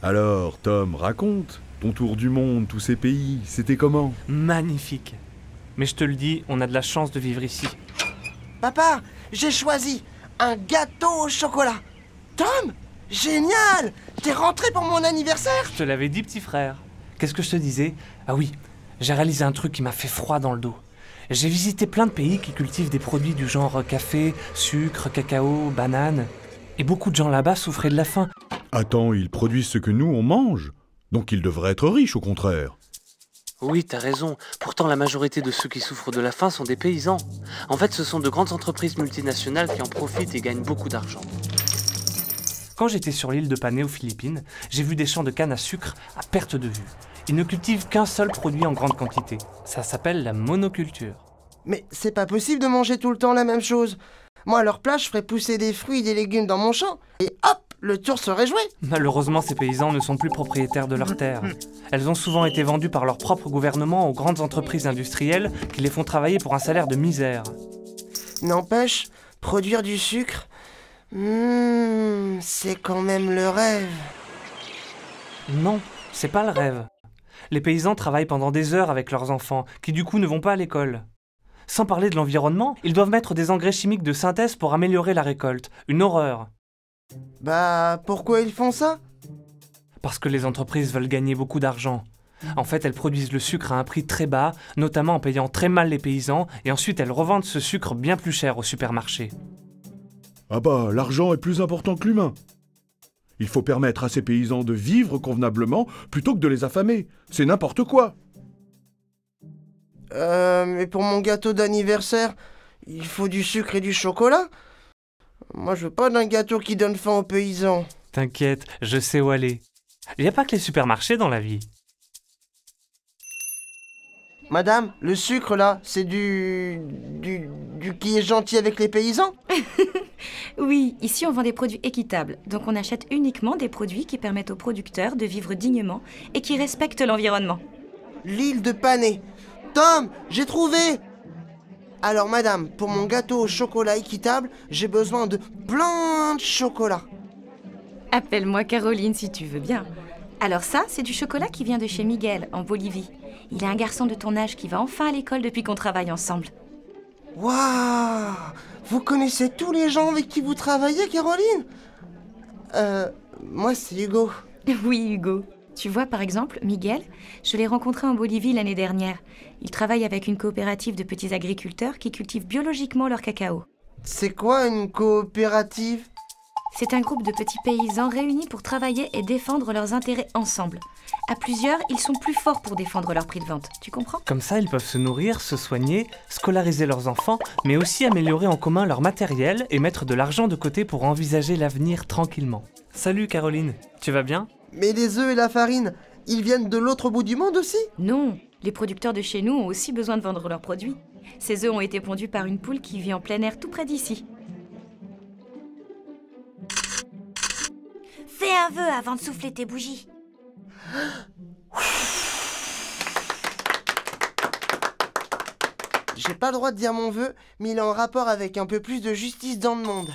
Alors, Tom, raconte. Ton tour du monde, tous ces pays, c'était comment? Magnifique. Mais je te le dis, on a de la chance de vivre ici. Papa, j'ai choisi un gâteau au chocolat. Tom, génial! T'es rentré pour mon anniversaire? Je te l'avais dit, petit frère. Qu'est-ce que je te disais? Ah oui, j'ai réalisé un truc qui m'a fait froid dans le dos. J'ai visité plein de pays qui cultivent des produits du genre café, sucre, cacao, banane. Et beaucoup de gens là-bas souffraient de la faim. Attends, ils produisent ce que nous, on mange. Donc ils devraient être riches, au contraire. Oui, t'as raison. Pourtant, la majorité de ceux qui souffrent de la faim sont des paysans. En fait, ce sont de grandes entreprises multinationales qui en profitent et gagnent beaucoup d'argent. Quand j'étais sur l'île de Panay aux Philippines, j'ai vu des champs de canne à sucre à perte de vue. Ils ne cultivent qu'un seul produit en grande quantité. Ça s'appelle la monoculture. Mais c'est pas possible de manger tout le temps la même chose. Moi, à leur place, je ferais pousser des fruits et des légumes dans mon champ. Et hop, le tour serait joué. Malheureusement, ces paysans ne sont plus propriétaires de leurs terres. Elles ont souvent été vendues par leur propre gouvernement aux grandes entreprises industrielles qui les font travailler pour un salaire de misère. N'empêche, produire du sucre, c'est quand même le rêve. Non, c'est pas le rêve. Les paysans travaillent pendant des heures avec leurs enfants, qui du coup ne vont pas à l'école. Sans parler de l'environnement, ils doivent mettre des engrais chimiques de synthèse pour améliorer la récolte. Une horreur. Bah, pourquoi ils font ça? Parce que les entreprises veulent gagner beaucoup d'argent. En fait, elles produisent le sucre à un prix très bas, notamment en payant très mal les paysans, et ensuite elles revendent ce sucre bien plus cher au supermarché. Ah bah, l'argent est plus important que l'humain. Il faut permettre à ces paysans de vivre convenablement plutôt que de les affamer. C'est n'importe quoi. Mais pour mon gâteau d'anniversaire, il faut du sucre et du chocolat? Moi, je veux pas d'un gâteau qui donne faim aux paysans. T'inquiète, je sais où aller. Il n'y a pas que les supermarchés dans la vie. Madame, le sucre là, c'est du qui est gentil avec les paysans? Oui, ici on vend des produits équitables, donc on achète uniquement des produits qui permettent aux producteurs de vivre dignement et qui respectent l'environnement. L'île de Panay. Tom, j'ai trouvé! Alors madame, pour mon gâteau au chocolat équitable, j'ai besoin de plein de chocolat. Appelle-moi Caroline si tu veux bien. Alors ça, c'est du chocolat qui vient de chez Miguel, en Bolivie. Il est un garçon de ton âge qui va enfin à l'école depuis qu'on travaille ensemble. Waouh! Vous connaissez tous les gens avec qui vous travaillez, Caroline? Moi c'est Hugo. Oui, Hugo. Tu vois, par exemple, Miguel, je l'ai rencontré en Bolivie l'année dernière. Il travaille avec une coopérative de petits agriculteurs qui cultivent biologiquement leur cacao. C'est quoi une coopérative? C'est un groupe de petits paysans réunis pour travailler et défendre leurs intérêts ensemble. À plusieurs, ils sont plus forts pour défendre leur prix de vente. Tu comprends? Comme ça, ils peuvent se nourrir, se soigner, scolariser leurs enfants, mais aussi améliorer en commun leur matériel et mettre de l'argent de côté pour envisager l'avenir tranquillement. Salut Caroline, tu vas bien? Mais les œufs et la farine, ils viennent de l'autre bout du monde aussi? Non, les producteurs de chez nous ont aussi besoin de vendre leurs produits. Ces œufs ont été pondus par une poule qui vit en plein air tout près d'ici. Fais un vœu avant de souffler tes bougies. J'ai pas le droit de dire mon vœu, mais il est en rapport avec un peu plus de justice dans le monde.